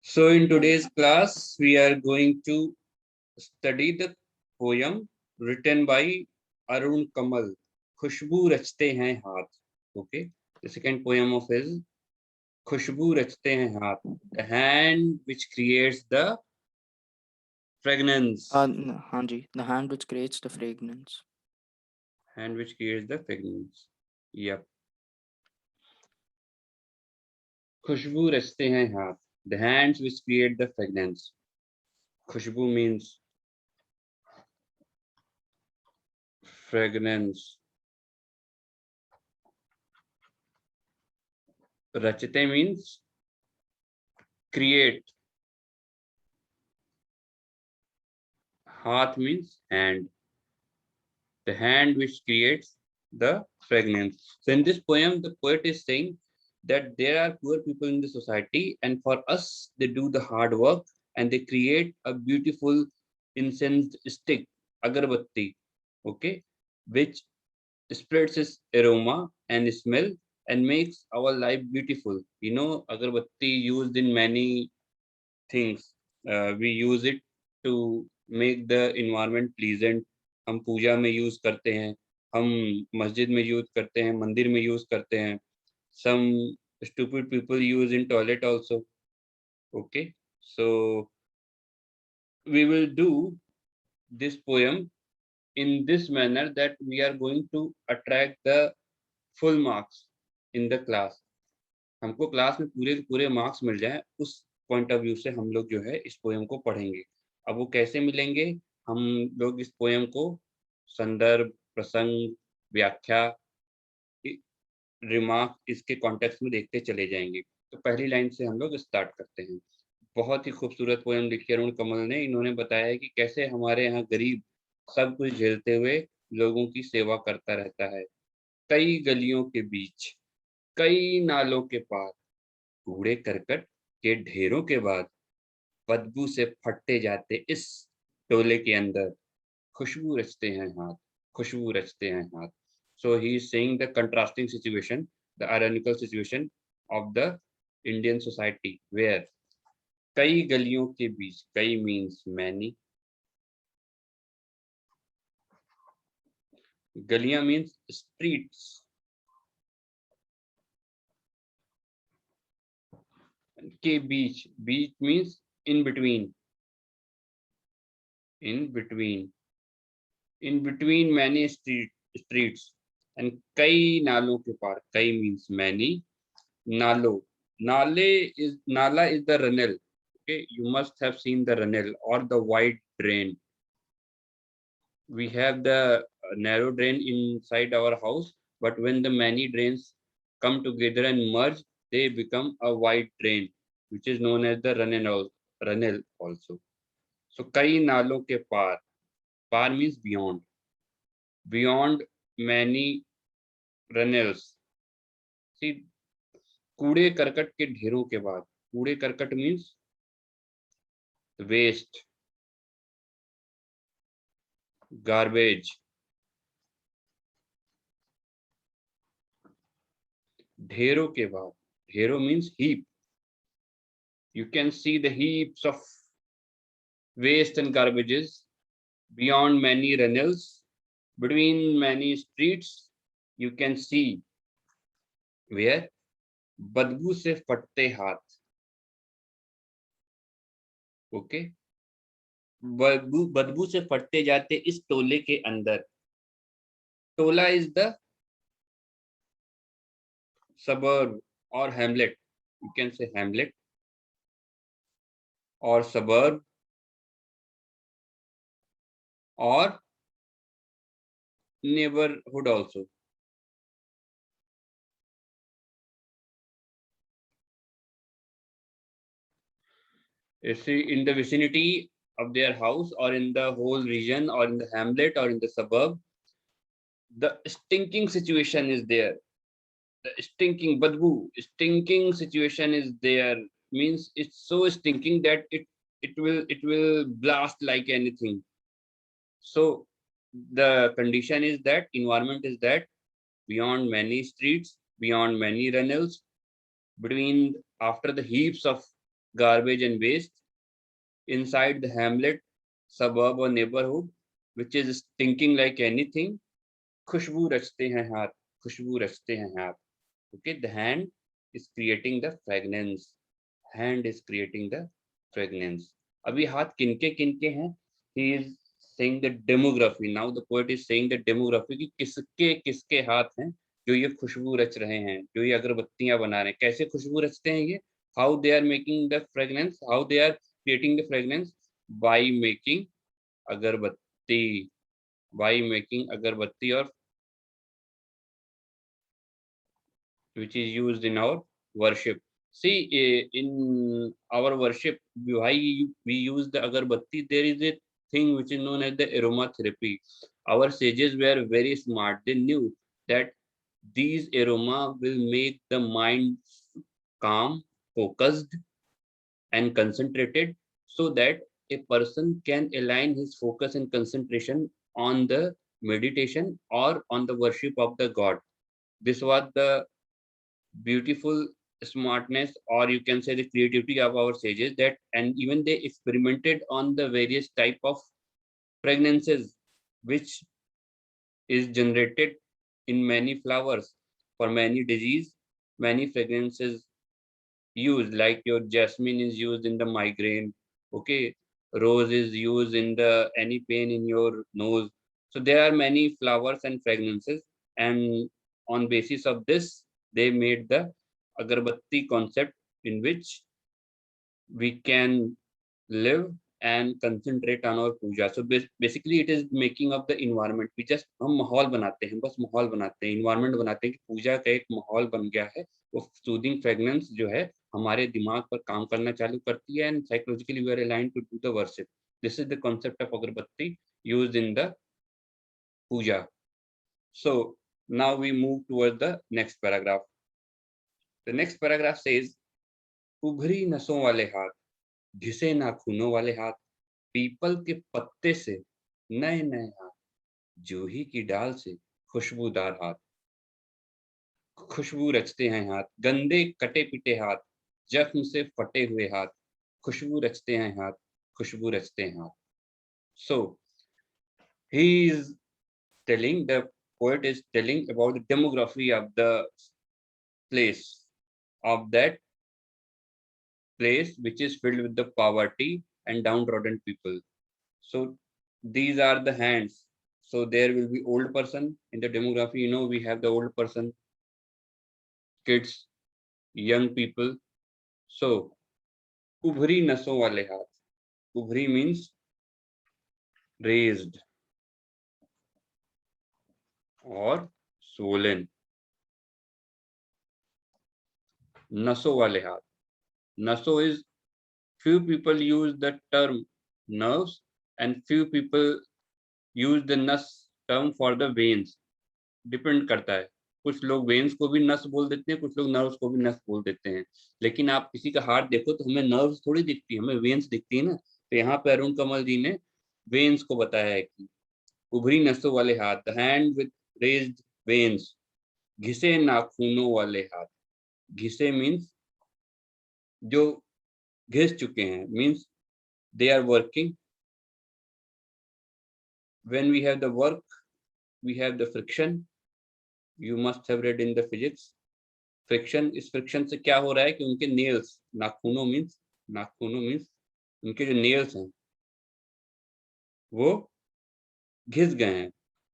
So in today's class, we are going to study the poem written by Arun Kamal, खुशबू रचते हैं हाथ. Okay, the second poem of his, खुशबू रचते हैं हाथ, the hand which creates the fragrance. हाँ जी, the hand which creates the fragrance. Hand which creates the fragrance. Yep. खुशबू रचते हैं हाथ, the hands which create the fragrance. Khushboo means fragrance. रचते means create. Hath means hand. The hand which creates the fragrance. So in this poem, the poet is saying that there are poor people in the society, and for us, they do the hard work and they create a beautiful incense stick, agarbatti, okay, which spreads its aroma and smell and makes our life beautiful. You know, agarbatti used in many things. We use it to make the environment pleasant. हम पूजा में use करते हैं, हम मस्जिद में use करते हैं, मंदिर में यूज करते हैं. Some stupid people use in toilet also. Okay, so we will do this poem in this manner that we are going to attract the full marks in the class. हमको class में पूरे के पूरे marks मिल जाए, उस point of view से हम लोग जो है इस पोएम को पढ़ेंगे. अब वो कैसे मिलेंगे? हम लोग इस पोएम को संदर्भ, प्रसंग, व्याख्या, रिमार्क, इसके कॉन्टेक्स्ट में देखते चले जाएंगे. तो पहली लाइन से हम लोग स्टार्ट करते हैं. बहुत ही खूबसूरत पोएम लिखी अरुण कमल ने. इन्होंने बताया है कि कैसे हमारे यहाँ गरीब सब कुछ झेलते हुए लोगों की सेवा करता रहता है. कई गलियों के बीच, कई नालों के पार, कूड़े करकट के ढेरों के बाद, बदबू से फटते जाते इस टोले के अंदर, खुशबू रचते हैं हाथ, खुशबू रचते हैं हाथ. So he is saying the contrasting situation, the ironical situation of the Indian society where कई गलियों के बीच, कई means many, गलियां means streets, के बीच, बीच means in between, in between, in between many streets, and कई नालों के पार, कई means many, Nalo, nala is the runnel. Okay, you must have seen the runnel or the wide drain. We have the narrow drain inside our house, but when the many drains come together and merge, they become a wide drain, which is known as the runnel also. So कई नालों के पार, पार means beyond, beyond many runnels. See, कूड़े करकट के ढेरों के बाद, कूड़े करकट मीन्स वेस्ट, गार्बेज. ढेरों के बाद, ढेरों means heap. You can see the heaps of waste and garbages beyond many runnels, between many streets. You can see where बदबू से फटते हाथ. ओके, बदबू से फटते जाते इस टोले के अंदर. टोला is the suburb or hamlet. You can say hamlet or suburb or neighborhood also. You see, in the vicinity of their house or in the whole region or in the hamlet or in the suburb, the stinking situation is there. The stinking badbu, stinking situation is there, means it's so stinking that it will blast like anything. So the condition is that, environment is that, beyond many streets, beyond many runnels, between, after the heaps of garbage and waste inside the hamlet, suburb or neighborhood which is stinking like anything. खुशबू रचते हैं हाथ, खुशबू रचते हैं हाथ. Okay, the hand is creating the fragrance. Hand is creating the fragrance. अभी हाथ किनके किनके हैं? He is saying the demography. Now the poet is saying the demography कि किसके किसके हाथ हैं जो ये खुशबू रच रहे हैं, जो ये अगरबत्तियां बना रहे हैं. कैसे खुशबू रचते हैं ये? How they are making the fragrance? How they are creating the fragrance? By making अगरबत्ती. By making अगरबत्ती और which is used in our worship. See, in our worship, why we use the agarbatti? There is a thing which is known as the aromatherapy. Our sages were very smart. They knew that these aroma will make the mind calm, focused, and concentrated, so that a person can align his focus and concentration on the meditation or on the worship of the God. This was the beautiful smartness, or you can say the creativity of our sages, that and even they experimented on the various type of fragrances which is generated in many flowers for many disease. Many fragrances used, like your jasmine is used in the migraine. Okay, rose is used in the any pain in your nose. So there are many flowers and fragrances, and on basis of this they made the agarbatti concept, in which we can live and concentrate on our puja. So basically it is making of the environment. We just हम माहौल बनाते हैं, बस माहौल बनाते हैं, environment बनाते हैं कि पूजा का एक माहौल बन गया है. वो सूदिंग फ्रेगनेंस जो है हमारे दिमाग पर काम करना चालू करती है, and psychologically we are aligned to do the worship. This is the concept of agarbatti used in the puja. So now we move towards the next paragraph. The next paragraph says, उभरी नसों वाले हाथ, घिसे नाखूनों वाले हाथ, people के पत्ते से नए नए हाथ, जूही की डाल से खुशबूदार हाथ. खुशबू रचते हैं हाथ, गंदे कटे पिटे हाथ, जख्म से फटे हुए हाथ, खुशबू रचते हैं हाथ, खुशबू रचते हैं हाथ. So he is telling, the poet is telling about the demography of the place, of that place which is filled with the poverty and downtrodden people. So these are the hands. So there will be old person in the demography. You know, we have the old person, kids, young people. So ubhri naso wale hath. Ubhri means raised or swollen. Naso wale hath. Naso is, few people use the term nerves and few people use the nas term for the veins. Depend करता है. कुछ लोग veins को भी नस बोल देते हैं, कुछ लोग नर्व्स को भी नस बोल देते हैं. लेकिन आप किसी का हार्ट देखो तो हमें नर्व्स थोड़ी दिखती है, हमें वेन्स दिखती है ना. तो यहाँ पे अरुण कमल जी ने वेन्स को बताया है कि उभरी नसों वाले हाथ, the hand with raised veins, घिसे नाखूनों वाले हाथ. घिसे मीन्स जो घिस चुके हैं, means they are working. When we have the work, we have the friction. You must have read in the physics. Friction, इस फ्रिक्शन से क्या हो रहा है कि उनके नेल्स, नाखूनों मीन्स उनके जो नेल्स हैं वो घिस गए हैं.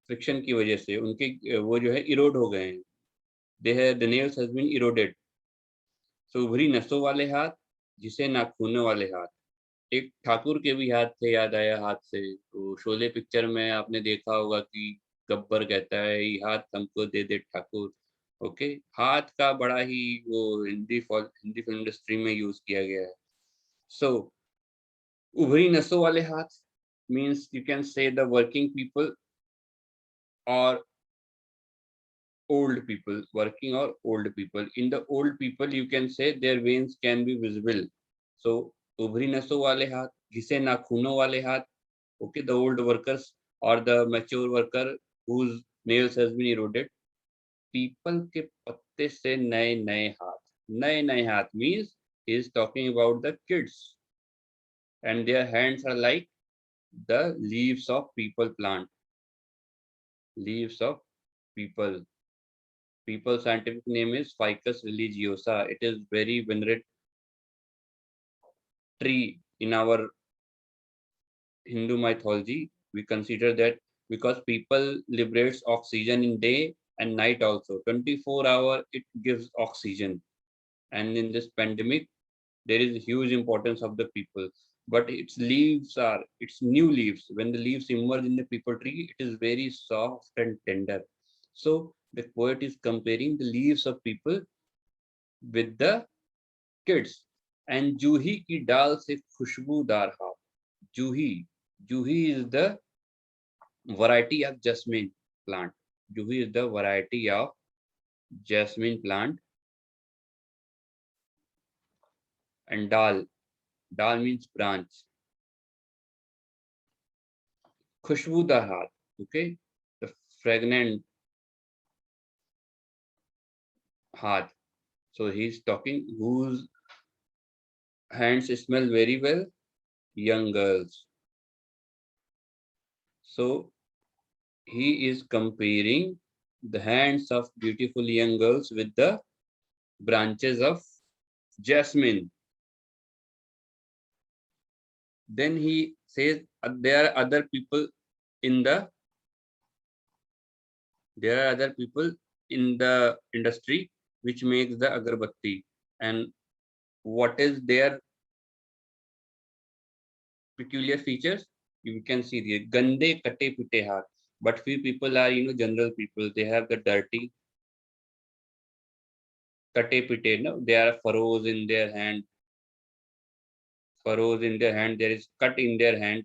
फ्रिक्शन की वजह से उनके वो जो है इरोड हो गए हैं. the nails has been eroded. So उभरी नसों वाले हाथ, जिसे नाखूनों वाले हाथ. एक ठाकुर के भी हाथ थे, याद आया हाथ से. तो शोले पिक्चर में आपने देखा होगा कि गब्बर कहता है, ये हाथ हमको दे दे ठाकुर. ओके, हाथ का बड़ा ही वो हिंदी फिल्म इंडस्ट्री में यूज किया गया है. सो उभरी नसों वाले हाथ means you can say the working people और old people, working or old people. In the old people you can say their veins can be visible. So उभरी नसों वाले हाथ, घिसे नाखूनों वाले हाथ. Okay, the old workers or the mature worker whose nails has been eroded. People के पत्ते से नए नए हाथ. नए नए हाथ means He is talking about the kids, and their hands are like the leaves of people plant. Leaves of people. People scientific name is Ficus religiosa. It is very venerated tree in our Hindu mythology. We consider that because people liberates oxygen in day and night also. 24 hour it gives oxygen. And in this pandemic, there is huge importance of the people. But its new leaves. When the leaves emerge in the people tree, it is very soft and tender. So the poet is comparing the leaves of people with the kids. And जूही की डाल से खुशबूदार हाथ. Juhi. Juhi is the variety of jasmine plant. Juhi is the variety of jasmine plant. And dal. Dal means branch. Khushbudar hath. Okay. The fragrant hath. So he's talking whose hands smell very well. Young girls. So he is comparing the hands of beautiful young girls with the branches of jasmine. Then he says there are other people in the industry which makes the agarbatti, and what is their peculiar features? You can see the gande kate pite haath. But few people are general people. They have the dirty kate pite. No, they are furrows in their hand. Furrows in their hand. There is cut in their hand.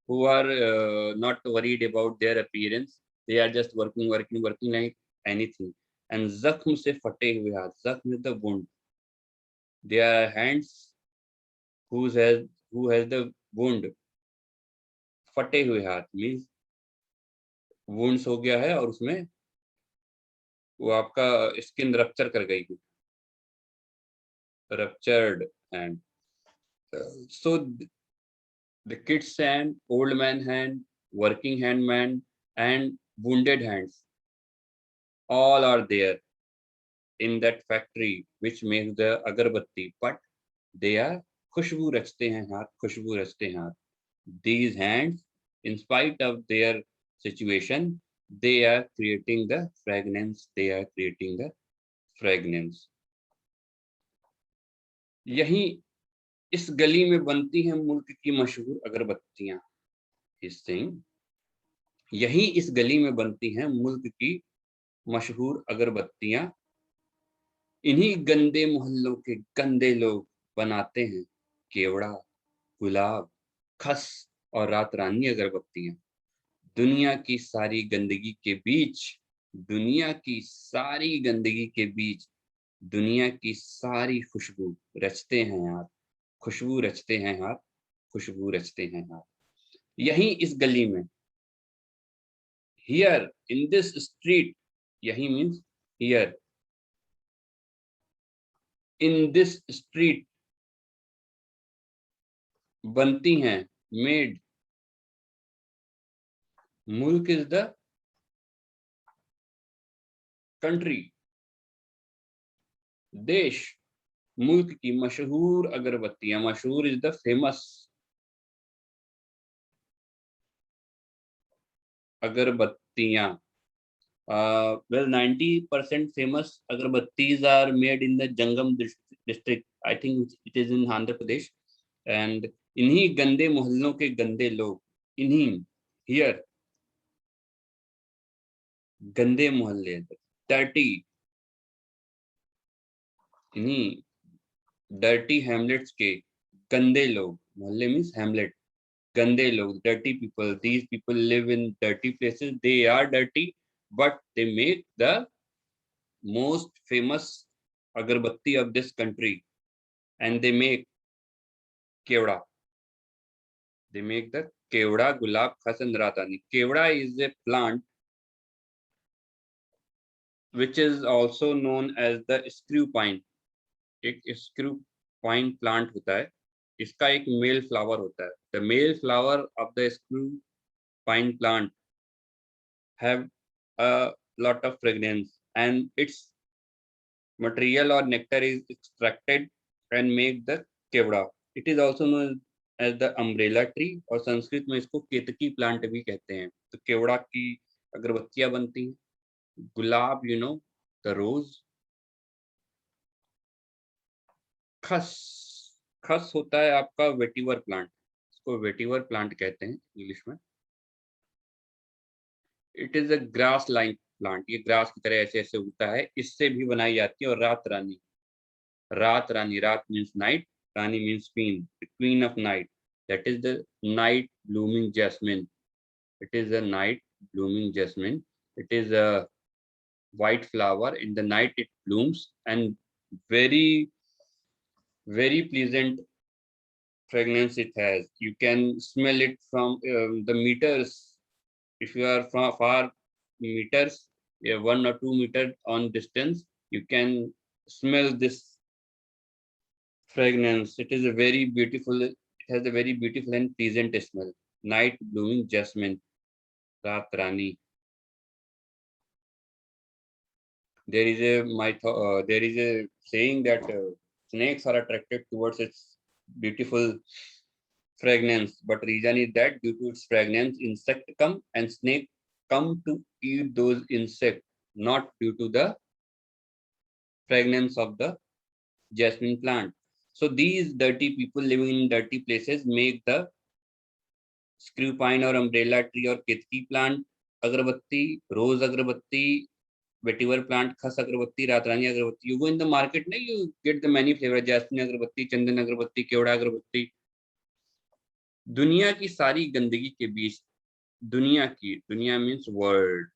Who are not worried about their appearance. They are just working like anything. And zakhm se fate hue haath. Zakhm is the wound. They are hands who has the wound. फटे हुए हाथ means wounds हो गया है और उसमें वो आपका स्किन रप्चर कर गई है. Ruptured hand. So the kids hand, old man hand, working hand man, and wounded hands all are there in that factory which makes the agarbatti. But they are खुशबू रचते हैं हाथ, खुशबू रचते हैं हाथ. These hands, in spite of their situation, they are creating the fragrance. They are creating the fragrance. यही इस गली में बनती हैं मुल्क की मशहूर अगरबत्तियां. इस सिंह यही इस गली में बनती हैं मुल्क की मशहूर अगरबत्तियां. इन्हीं गंदे मोहल्लों के गंदे लोग बनाते हैं केवड़ा, गुलाब, खस और रात रानी अगरबत्तियां. दुनिया की सारी गंदगी के बीच, दुनिया की सारी गंदगी के बीच दुनिया की सारी खुशबू रचते हैं हाथ, खुशबू रचते हैं हाथ, खुशबू रचते हैं हाथ. यहीं इस गली में, हियर इन दिस स्ट्रीट, यही means here in this street बनती हैं, मेड. मुल्क इज द कंट्री, देश. मुल्क की मशहूर अगरबत्तियां, मशहूर इज द फेमस अगरबत्तियां. Well, 90% famous agarbattis are made in the Jangam district. I think it is in Andhra Pradesh. And इन्हीं गंदे मोहल्लों के गंदे लोग, इन्हीं here गंदे मोहल्ले, dirty, इन्हीं dirty hamlets के गंदे लोग. मोहल्ले means hamlet. गंदे लोग, dirty people. These people live in dirty places. They are dirty, but they make the most famous agarbatti of this country, and they make kevda. They make the kevda, gulab, khas and ratani. Kevda is a plant which is also known as the screw pine. एक screw pine plant होता है, इसका एक male flower होता है. The male flower of the screw pine plant have a lot of fragrance, and its material or nectar is extracted and make the kewra. It is also known as the umbrella tree, और संस्कृत में इसको केतकी plant भी कहते हैं. तो केवड़ा की अगरबत्तियां बनती हैं. गुलाब, द रोज. खस, खस होता है आपका वेटिवर प्लांट, इसको वेटिवर प्लांट कहते हैं इंग्लिश में. It is a grass line plant, ये ग्रास की तरह ऐसे ऐसे उगता है, इससे भी बनाई जाती है. और रात rani, raat rani, raat means night, rani means queen, the queen of night, that is the night blooming jasmine. It is a night blooming jasmine. It is a white flower. In the night it blooms, and very, very pleasant fragrance it has. You can smell it from the meters. If you are from far meters, 1 or 2 meter on distance, you can smell this fragrance. It is a very beautiful, it has a very beautiful and pleasant smell. Night blooming jasmine, Raat Rani. There is a saying that snakes are attracted towards its beautiful fragrance, but reason is that due to its fragrance, insect come and snake come to eat those insects, not due to the fragrance of the jasmine plant. So these dirty people living in dirty places make the screw pine or umbrella tree or ketki plant agarbatti, rose agarbatti, vetiver plant, khas agarbatti, ratrani agarbatti. You go in the market, you get the many flavor, jasmine agarbatti, chandan agarbatti, kevda agarbatti. दुनिया की सारी गंदगी के बीच, दुनिया means world,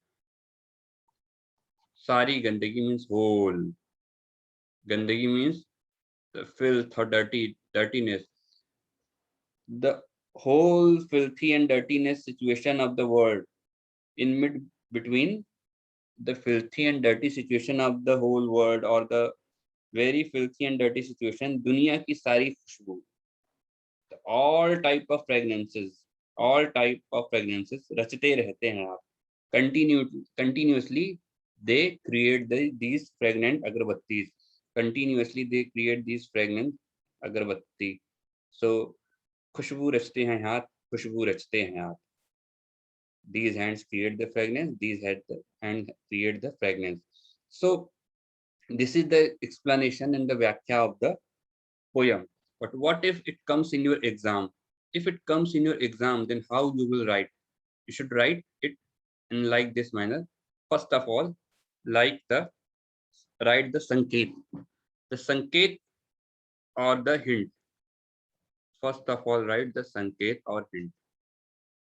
सारी गंदगी means whole, गंदगी means filth or dirtiness. The whole filthy and dirtiness situation of the world, in between the filthy and dirty situation of the whole world, or the very filthy and dirty situation, दुनिया की सारी खुशबू, all type of fragrances रचते रहते हैं आप. Continuously they create these fragrant agarbattis. Continuously they create these fragrant agarbatti. So खुशबू रचते हैं हाथ, खुशबू रचते हैं हाथ. These hands create the fragrance, these hands create the fragrance. So this is the explanation and the vyakhya of the poem. But what if it comes in your exam? If it comes in your exam, then how you will write? You should write it in like this manner. First of all, write the sanket. The sanket or the hint. First of all, write the sanket or hint.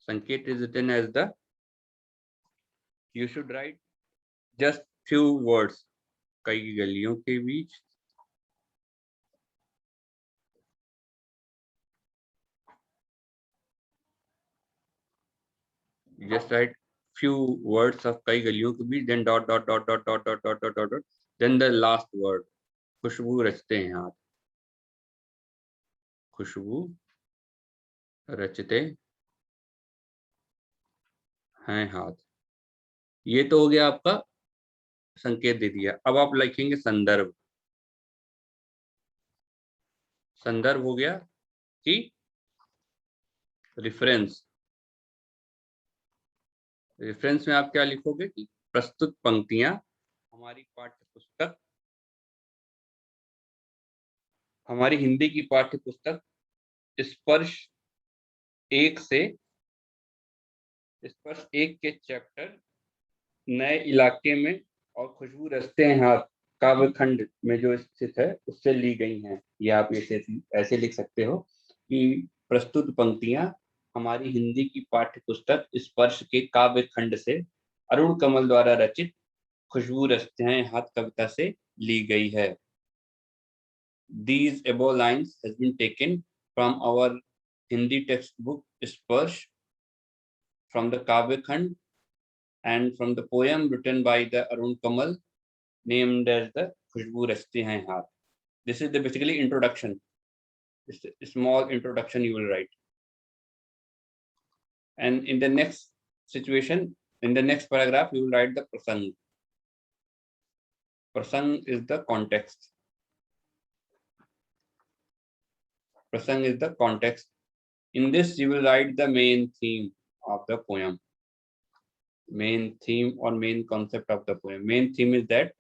Sanket is written as the, you should write just few words. कई गलियों के बीच, just write few words of कई गलियों के बीच, then dot dot dot dot dot dot dot dot dot dot, then the last word, खुशबू रचते हैं हाथ, खुशबू रचते हैं हाथ. ये तो हो गया आपका संकेत दे दिया. अब आप लिखेंगे संदर्भ. संदर्भ हो गया कि रेफरेंस. रेफरेंस में आप क्या लिखोगे कि प्रस्तुत पंक्तियां हमारी हिंदी की पाठ्य पुस्तक स्पर्श 1 के चैप्टर नए इलाके में और खुशबू रचते हैं हाथ काव्यखंड में जो स्थित है उससे ली गई हैं. ये आप ऐसे लिख सकते हो कि प्रस्तुत पंक्तियां हमारी हिंदी की पाठ्य पुस्तक स्पर्श के काव्यखंड से अरुण कमल द्वारा रचित खुशबू रचते हैं हाथ कविता से ली गई है. These above lines has been taken from our Hindi textbook Sparsh, from the Kavyakhand, and from the poem written by the Arun Kamal named as the Khushbu Rachte Hain Haath. This is the basically introduction. This small introduction you will write. And in the next situation, in the next paragraph, you will write the prasang. Prasang is the context. Prasang is the context. In this, you will write the main theme of the poem. Main theme or main concept of the poem. Main theme is that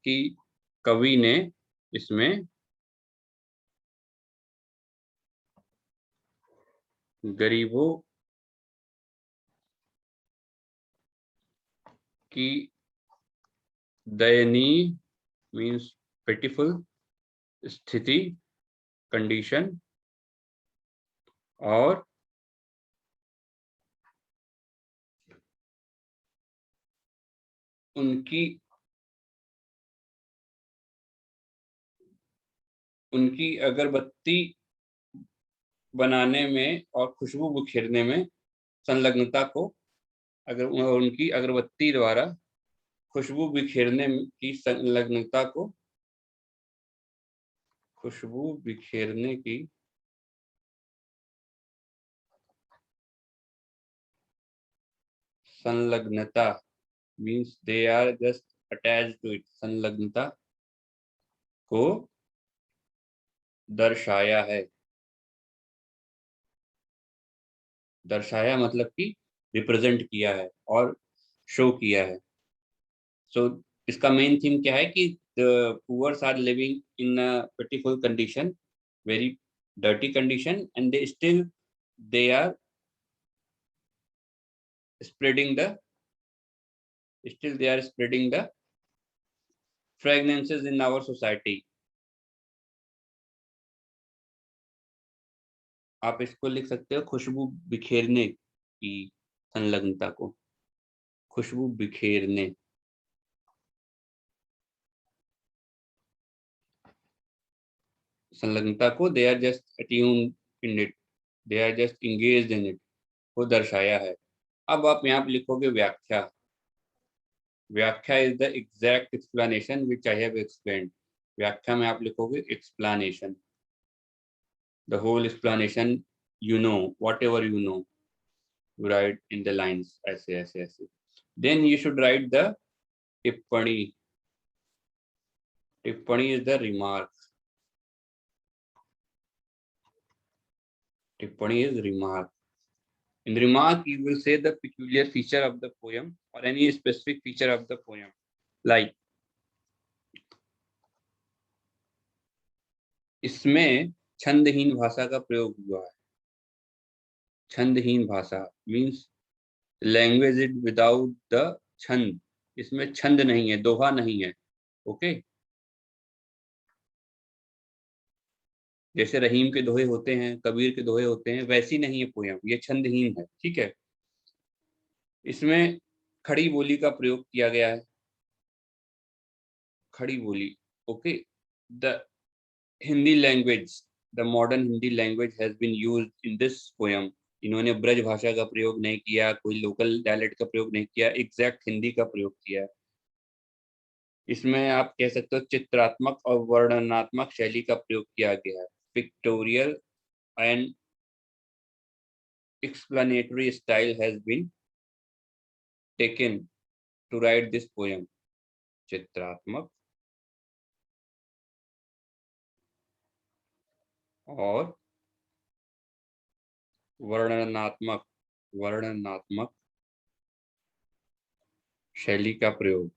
कि कवि ने इसमें गरीबों की दयनीय means pitiful स्थिति condition और उनकी अगरबत्ती बनाने में और खुशबू बिखेरने में संलग्नता को, अगर उनकी अगरबत्ती द्वारा खुशबू बिखेरने की संलग्नता को, खुशबू बिखेरने की संलग्नता means they are just attached to it, संलग्नता को दर्शाया है। दर्शाया मतलब कि रिप्रेजेंट किया है और शो किया है। सो इसका मेन थीम क्या है कि the poors are living in a pitiful condition, very dirty condition, and they are spreading the fragrances in our society. आप इसको लिख सकते हो खुशबू बिखेरने की संलग्नता को, खुशबू बिखेरने। संलग्नता को they are just attuned in it, they are just engaged in it, को दर्शाया है। अब आप यहाँ पे लिखोगे व्याख्या। व्याख्या is the exact explanation which I have explained. व्याख्या में आप लिखोगे explanation, the whole explanation, you know, whatever you know, you write in the lines, ऐसे। Then you should write the tippani. Tippani is the remark. Tippani is remark. In remark, you will say the peculiar feature of the poem or any specific feature of the poem. Like, इसमें छंदहीन भाषा का प्रयोग हुआ है। छंदहीन भाषा means language is without the छंद। इसमें छंद नहीं है, दोहा नहीं है। ओके, जैसे रहीम के दोहे होते हैं, कबीर के दोहे होते हैं, वैसी नहीं है पोयम, ये छंदहीन है। ठीक है, इसमें खड़ी बोली का प्रयोग किया गया है। Khari Boli, okay. The Hindi language, the modern Hindi language has been used in this poem. इन्होंने ब्रज भाषा का प्रयोग नहीं किया, कोई लोकल डायलेक्ट का प्रयोग नहीं किया, एग्जैक्ट हिंदी का प्रयोग किया। इसमें आप कह सकते हो चित्रात्मक और वर्णनात्मक शैली का प्रयोग किया गया है। Pictorial and explanatory style has been taken to write this poem. चित्रात्मक और वर्णनात्मक शैली का प्रयोग।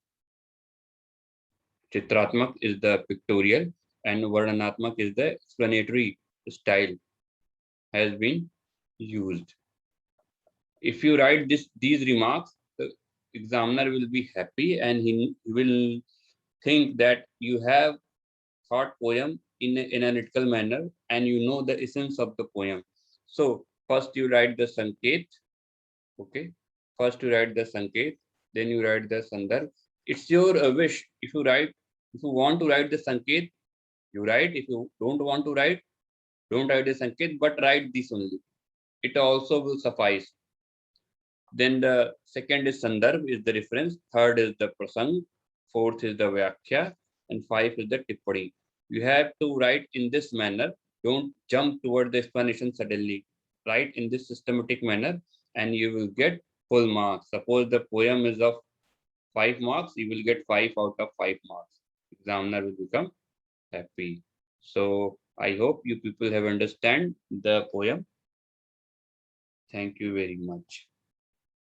चित्रात्मक is the pictorial and वर्णनात्मक is the explanatory style has been used. If you write these remarks, the examiner will be happy and he will think that you have thought poem in an analytical manner and you know the essence of the poem. So first you write the sanket. Okay, first you write the sanket, then you write the sandarbh. It's your wish. If you want to write the sanket, you write. If you don't want to write, don't write the sanket, but write this only. It also will suffice. Then the second is sandarbh, is the reference. Third is the prasang. Fourth is the vyakhya, and 5 is the tippani. You have to write in this manner. Don't jump toward the explanation suddenly. Write in this systematic manner and you will get full marks. Suppose the poem is of 5 marks, you will get 5 out of 5 marks. Examiner will become happy. So I hope you people have understand the poem. Thank you very much.